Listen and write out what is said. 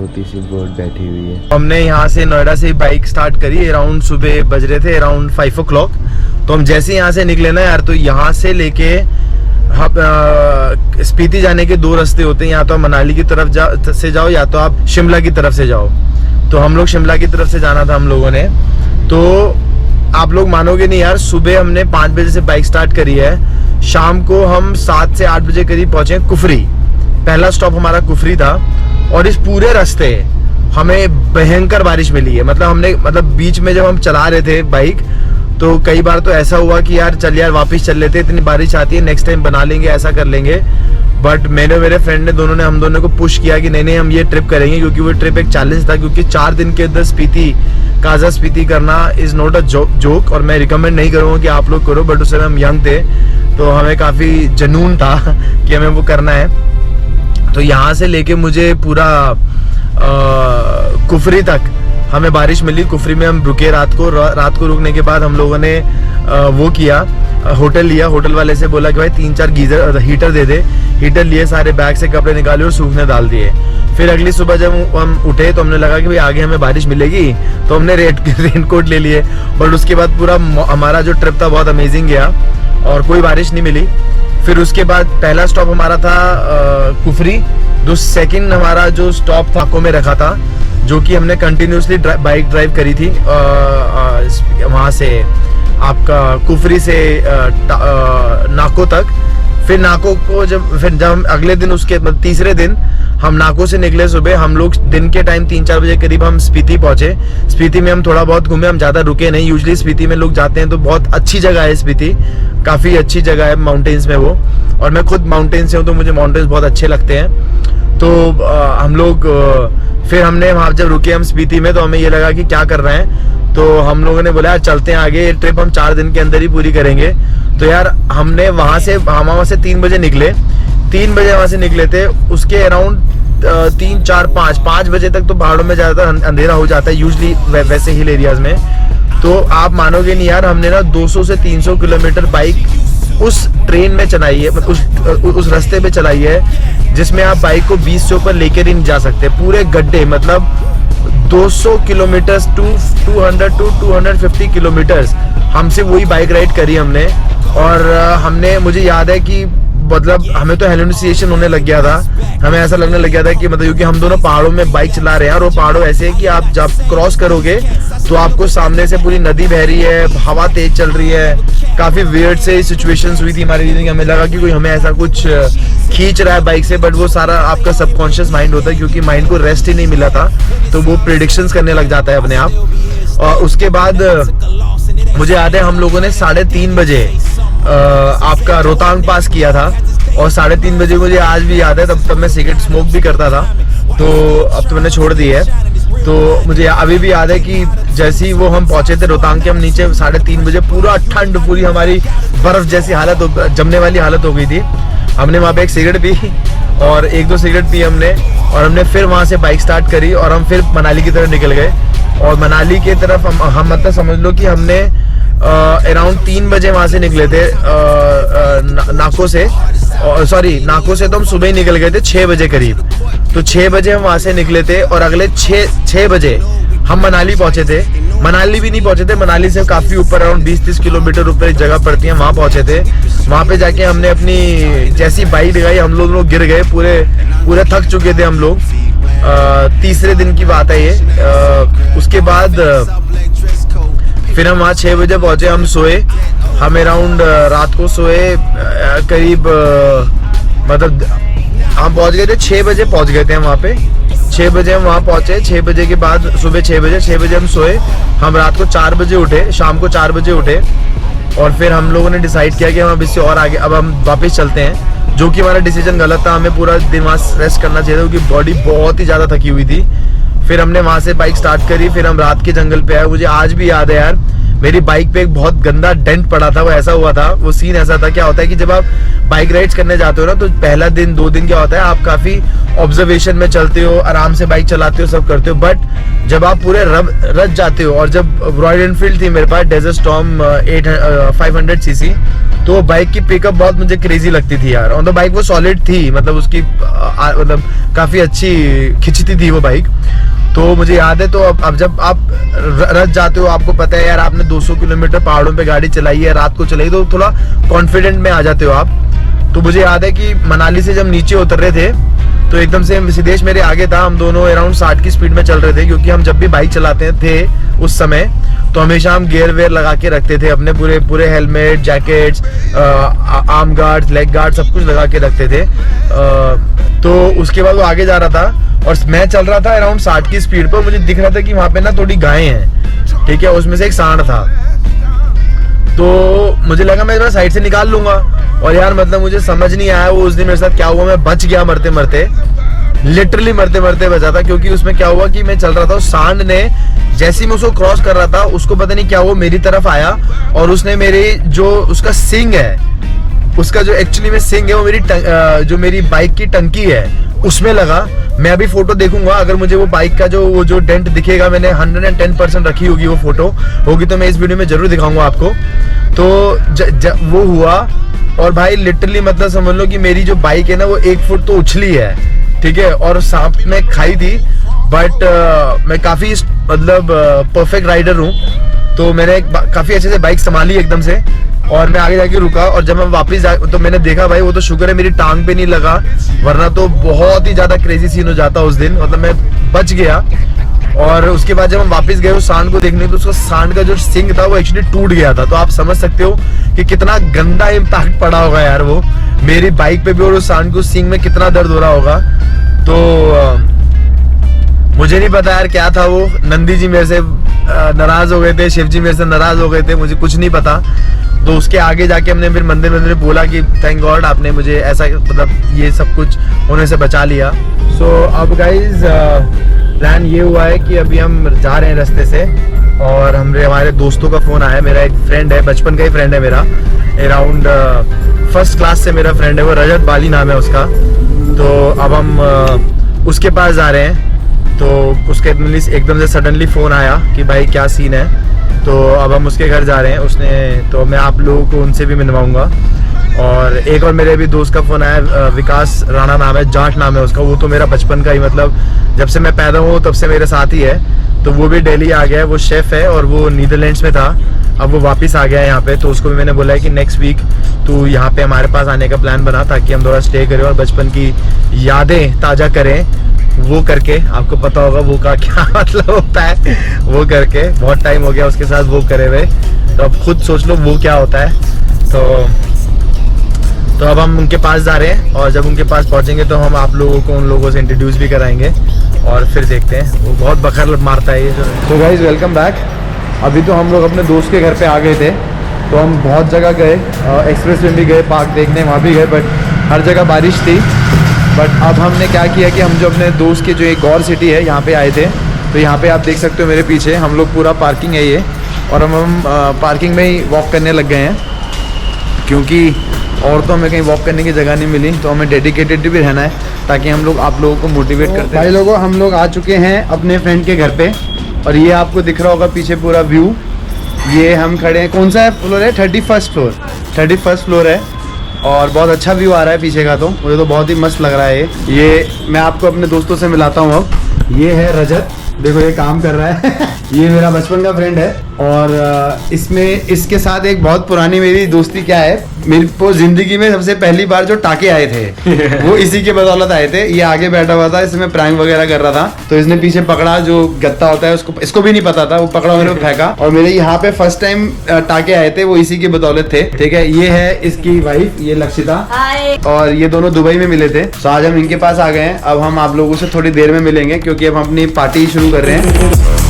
छोटी सी बोट बैठी हुई है। हमने यहाँ से नोएडा से बाइक स्टार्ट करी, अराउंड सुबह बज रहे थे अराउंड 5 o'clock। तो हम जैसे यहाँ से निकले ना यार, तो यहाँ से लेके स्पीति जाने के 2 रास्ते होते हैं, या तो आप मनाली की तरफ से जाओ या तो आप शिमला की तरफ से जाओ। तो हम लोग शिमला की तरफ से जाना था हम लोगों ने। तो आप लोग मानोगे नहीं यार, सुबह हमने 5 बजे से बाइक स्टार्ट करी है, शाम को हम 7 से 8 बजे करीब पहुंचे कुफरी। पहला स्टॉप हमारा कुफरी था। और इस पूरे रास्ते हमें भयंकर बारिश मिली है। मतलब बीच में जब हम चला रहे थे बाइक, तो कई बार तो ऐसा हुआ कि यार चल यार वापस चल लेते, इतनी बारिश आती है, नेक्स्ट टाइम बना लेंगे, ऐसा कर लेंगे। बट मेरे फ्रेंड ने हम दोनों को पुश किया कि नहीं हम ये ट्रिप करेंगे, क्योंकि वो ट्रिप एक चैलेंज था। क्योंकि 4 दिन के अंदर काजा स्पीति करना इज नॉट अ जोक, और मैं रिकमेंड नहीं करूँगा कि आप लोग करो। बट उस समय हम यंग थे, तो हमें काफ़ी जुनून था कि हमें वो करना है। तो यहाँ से लेके मुझे पूरा कुफरी तक हमें बारिश मिली। कुफरी में हम रुके रात को रुकने के बाद हम लोगों ने वो किया, होटल लिया। होटल वाले से बोला कि भाई 3-4 गीजर हीटर दे दे। हीटर लिए, सारे बैग से कपड़े निकाले और सूखने डाल दिए। फिर अगली सुबह जब हम उठे तो हमने लगा कि भाई आगे हमें बारिश मिलेगी, तो हमने रेनकोट ले लिए। बट उसके बाद पूरा हमारा जो ट्रिप था बहुत अमेजिंग गया और कोई बारिश नहीं मिली। फिर उसके बाद पहला स्टॉप हमारा था कुफरी। सेकंड हमारा जो स्टॉप था नाको में रखा था, जो कि हमने कंटिन्यूसली बाइक ड्राइव करी थी वहाँ से आपका कुफरी से नाको तक। फिर नाको को जब हम अगले दिन उसके तीसरे दिन हम नाको से निकले सुबह। हम लोग दिन के टाइम 3-4 बजे करीब हम स्पीति पहुंचे। स्पीति में हम थोड़ा बहुत घूमे, हम ज़्यादा रुके नहीं। यूजुअली स्पीति में लोग जाते हैं तो बहुत अच्छी जगह है स्पीति, काफ़ी अच्छी जगह है माउंटेन्स में वो। और मैं खुद माउंटेन से हूँ तो मुझे माउंटेन्स बहुत अच्छे लगते हैं। तो हम लोग फिर हमने वहाँ जब रुके हम स्पीति में, तो हमें ये लगा कि क्या कर रहे हैं। तो हम लोगों ने बोला यार चलते हैं आगे, ये ट्रिप हम 4 दिन के अंदर ही पूरी करेंगे। तो यार हमने वहाँ से 3 बजे निकले। 3 बजे वहाँ से निकले थे। उसके अराउंड 3, 4, 5 बजे तक तो पहाड़ों में ज़्यादातर अंधेरा हो जाता है यूजली वैसे हिल एरियाज में। तो आप मानोगे नहीं यार, हमने ना 200 से 300 किलोमीटर बाइक उस ट्रेन में चलाई है, उस रास्ते पे चलाई है जिसमें आप बाइक को 20 से ऊपर लेकर ही नहीं जा सकते। पूरे गड्ढे, मतलब 200 किलोमीटर 200 to 250 किलोमीटर्स हमसे वही बाइक राइड करी हमने। और मुझे याद है कि मतलब हमें तो हेलुसिनेशन होने लग गया था। हमें ऐसा लगने लग गया था कि मतलब क्योंकि हम दोनों पहाड़ों में बाइक चला रहे हैं, और वो पहाड़ों ऐसे है कि आप जब क्रॉस करोगे तो आपको सामने से पूरी नदी बह रही है, हवा तेज चल रही है। काफी वियर्ड से सिचुएशंस हुई थी हमारी जिंदगी। हमें लगा कि कोई हमें ऐसा कुछ खींच रहा है बाइक से, बट वो सारा आपका सबकॉन्शियस माइंड होता है, क्योंकि माइंड को रेस्ट ही नहीं मिला था, तो वो प्रेडिक्शंस करने लग जाता है अपने आप। और उसके बाद मुझे याद है हम लोगों ने 3:30 बजे आपका रोहतांग पास किया था। और 3:30 बजे मुझे आज भी याद है, तब मैं सिगरेट स्मोक भी करता था, तो अब तो मैंने छोड़ दी है। तो मुझे अभी भी याद है कि जैसे ही वो हम पहुंचे थे रोहतांग के, हम नीचे 3:30 बजे पूरा ठंड, पूरी हमारी बर्फ जैसी हालत, जमने वाली हालत हो गई थी। हमने वहाँ पे एक सिगरेट पी और 1-2 सिगरेट पी हमने, और हमने फिर वहाँ से बाइक स्टार्ट करी और हम फिर मनाली की तरफ निकल गए। और मनाली की तरफ हम मतलब समझ लो कि हमने अराउंड 3 बजे वहाँ से निकले थे नाको से। नाको से तो हम सुबह ही निकल गए थे 6 बजे करीब। तो 6 बजे हम वहाँ से निकले थे और अगले 6 बजे हम मनाली पहुंचे थे। मनाली भी नहीं पहुंचे थे, मनाली से काफी ऊपर अराउंड 20-30 किलोमीटर ऊपर एक जगह पड़ती है, वहाँ पहुंचे थे। वहाँ पे जाके हमने अपनी जैसी बाइक दिखाई, हम लोग गिर गए, पूरे थक चुके थे हम लोग। तीसरे दिन की बात है ये। उसके बाद फिर हम वहाँ 6 बजे पहुंचे, हम सोए। हम अराउंड रात को सोए करीब, मतलब हम पहुंच गए थे 6 बजे पहुंच गए थे हम वहाँ पे। 6 बजे हम वहाँ पहुंचे। 6 बजे के बाद सुबह 6 बजे हम सोए। हम रात को 4 बजे उठे, शाम को 4 बजे उठे। और फिर हम लोगों ने डिसाइड किया कि हम अब इससे और आगे अब हम वापस चलते हैं, जो कि हमारा डिसीजन गलत था। हमें पूरा दिन वहाँ रेस्ट करना चाहिए था, क्योंकि बॉडी बहुत ही ज़्यादा थकी हुई थी। फिर हमने वहाँ से बाइक स्टार्ट करी। फिर हम रात के जंगल पे आए। मुझे आज भी याद है यार, मेरी बाइक पे एक बहुत गंदा डेंट पड़ा था। वो ऐसा हुआ था, वो सीन ऐसा था, क्या होता है कि जब आप बाइक राइड्स करने जाते हो ना, तो पहला दिन 2 दिन क्या होता है, आप काफी ऑब्जर्वेशन में चलते हो, आराम से बाइक चलाते हो, सब करते हो। बट जब आप पूरे रच जाते हो, और जब रॉयल एनफील्ड थी मेरे पास डेजर्ट स्टॉर्म 500cc, तो बाइक की पिकअप बहुत मुझे क्रेजी लगती थी यार। ऑन द बाइक वो सॉलिड थी, मतलब उसकी मतलब काफी अच्छी खिंचती थी वो बाइक। तो मुझे याद है, तो अब जब आप रथ जाते हो, आपको पता है यार, आपने 200 किलोमीटर पहाड़ों पे गाड़ी चलाई है, रात को चलाई, तो थोड़ा कॉन्फिडेंट में आ जाते हो आप। तो मुझे याद है कि मनाली से जब नीचे उतर रहे थे तो एकदम से सिद्धेश मेरे आगे था, हम दोनों अराउंड 60 की स्पीड में चल रहे थे, क्योंकि हम जब भी बाइक चलाते थे उस समय तो हमेशा हम गियर वेयर लगा के रखते थे, अपने पूरे helmet, jackets, arm guard, leg guard सब कुछ लगा के रखते थे। तो उसके बाद वो आगे जा रहा था और मैं चल रहा था अराउंड 60 की स्पीड पर। मुझे दिख रहा था कि वहां पे ना थोड़ी गायें हैं, ठीक है, उसमें से एक सांड था। तो मुझे लगा मैं थोड़ा साइड से निकाल लूंगा, और यार मतलब मुझे समझ नहीं आया वो उस दिन मेरे साथ क्या हुआ। मैं बच गया मरते मरते, लिटरली मरते मरते बचा था। क्योंकि उसमें क्या हुआ कि मैं चल रहा था, उस सांड ने जैसे ही मैं उसको क्रॉस कर रहा था, उसको पता नहीं क्या हुआ, मेरी तरफ आया और उसने मेरे जो उसका सिंग है, उसका जो एक्चुअली में सिंग है, वो मेरी जो मेरी बाइक की टंकी है उसमें लगा। मैं अभी फोटो देखूंगा, अगर मुझे वो बाइक का जो डेंट दिखेगा, मैंने 110% रखी होगी, वो फोटो होगी तो मैं इस वीडियो में जरूर दिखाऊंगा आपको। तो वो हुआ, और भाई लिटरली मतलब समझ लो कि मेरी जो बाइक है ना वो 1 फुट तो उछली है, ठीक है, और सांप में खाई थी। बट मैं काफी मतलब परफेक्ट राइडर हूँ, तो मैंने काफी अच्छे से बाइक संभाली एकदम से, और मैं आगे जाके रुका। और जब मैं वापस तो मैंने देखा भाई, वो तो शुक्र है मेरी टांग पे नहीं लगा, वरना तो बहुत ही ज्यादा क्रेजी सीन हो जाता उस दिन। मतलब मैं बच गया। और उसके बाद जब हम वापस गए उस सांड को देखने, तो उसका सांड का जो सिंग था वो एक्चुअली टूट गया था। तो आप समझ सकते हो कि कितना गंदा इम्पैक्ट पड़ा होगा यार वो मेरी बाइक पे भी, और उस सांड को सिंग में कितना दर्द हो रहा होगा। तो मुझे नहीं पता यार क्या था वो। नंदी जी मेरे से नाराज हो गए थे, शिव जी मेरे से नाराज हो गए थे, मुझे कुछ नहीं पता। तो उसके आगे जाके हमने फिर मंदिर बोला कि थैंक गॉड आपने मुझे ऐसा मतलब ये सब कुछ होने से बचा लिया। सो अब गाइज प्लान ये हुआ है कि अभी हम जा रहे हैं रास्ते से, और हमारे दोस्तों का फोन आया। मेरा एक फ्रेंड है, बचपन का ही फ्रेंड है मेरा, अराउंड फर्स्ट क्लास से मेरा फ्रेंड है वो, रजत बाली नाम है उसका। तो अब हम उसके पास जा रहे हैं। तो उसके एकदम से सडनली फ़ोन आया कि भाई क्या सीन है। तो अब हम उसके घर जा रहे हैं। उसने तो मैं आप लोगों को उनसे भी मिलवाऊंगा। और एक और मेरे भी दोस्त का फ़ोन आया, विकास राणा नाम है, जाट नाम है उसका। वो तो मेरा बचपन का ही, मतलब जब से मैं पैदा हुआ तब से मेरे साथ ही है। तो वो भी दिल्ली आ गया है, वो शेफ़ है और वो नीदरलैंड्स में था, अब वो वापस आ गया है यहाँ पे। तो उसको भी मैंने बोला है कि नेक्स्ट वीक तू यहाँ पे हमारे पास आने का प्लान बना, ताकि हम थोड़ा स्टे करें और बचपन की यादें ताज़ा करें। वो करके आपको पता होगा वो का क्या मतलब होता है, वो करके बहुत टाइम हो गया उसके साथ वो करे हुए। तो अब खुद सोच लो वो क्या होता है। तो अब हम उनके पास जा रहे हैं, और जब उनके पास पहुंचेंगे तो हम आप लोगों को उन लोगों से इंट्रोड्यूस भी कराएंगे, और फिर देखते हैं। वो बहुत बखर मारता है ये। तो गाइस वेलकम बैक। अभी तो हम लोग अपने दोस्त के घर पे आ गए थे। तो हम बहुत जगह गए, एक्सप्रेस वे भी गए, पार्क देखने वहाँ भी गए, बट हर जगह बारिश थी। बट अब हमने क्या किया कि हम जो अपने दोस्त के जो एक और सिटी है यहाँ पे आए थे। तो यहाँ पे आप देख सकते हो मेरे पीछे हम लोग पूरा पार्किंग है ये, और हम पार्किंग में ही वॉक करने लग गए हैं, क्योंकि और तो हमें कहीं वॉक करने की जगह नहीं मिली। तो हमें डेडिकेटेड भी रहना है, ताकि हम लोग आप लोगों को मोटिवेट करते हैं। भाई लोगों, हम लोग आ चुके हैं अपने फ्रेंड के घर पे, और ये आपको दिख रहा होगा पीछे पूरा व्यू। ये हम खड़े हैं, कौन सा है फ्लोर है? 31st फ्लोर है, और बहुत अच्छा व्यू आ रहा है पीछे का। तो मुझे तो बहुत ही मस्त लग रहा है ये मैं आपको अपने दोस्तों से मिलाता हूँ अब। ये है रजत, देखो ये काम कर रहा है ये मेरा बचपन का फ्रेंड है, और इसमें इसके साथ एक बहुत पुरानी मेरी दोस्ती क्या है, मेरे को जिंदगी में सबसे पहली बार जो टाके आए थे वो इसी के बदौलत आए थे। ये आगे बैठा हुआ था, इसमें प्रैंक वगैरह कर रहा था, तो इसने पीछे पकड़ा, जो गत्ता होता है उसको, इसको भी नहीं पता था, वो पकड़ा मैंने फेंका, और मेरे यहाँ पे फर्स्ट टाइम टाके आए थे वो इसी की बदौलत थे। ठीक है, ये है इसकी वाइफ, ये लक्षिता, और ये दोनों दुबई में मिले थे। तो आज हम इनके पास आ गए हैं। अब हम आप लोगों से थोड़ी देर में मिलेंगे, क्योंकि अब हम अपनी पार्टी शुरू कर रहे हैं।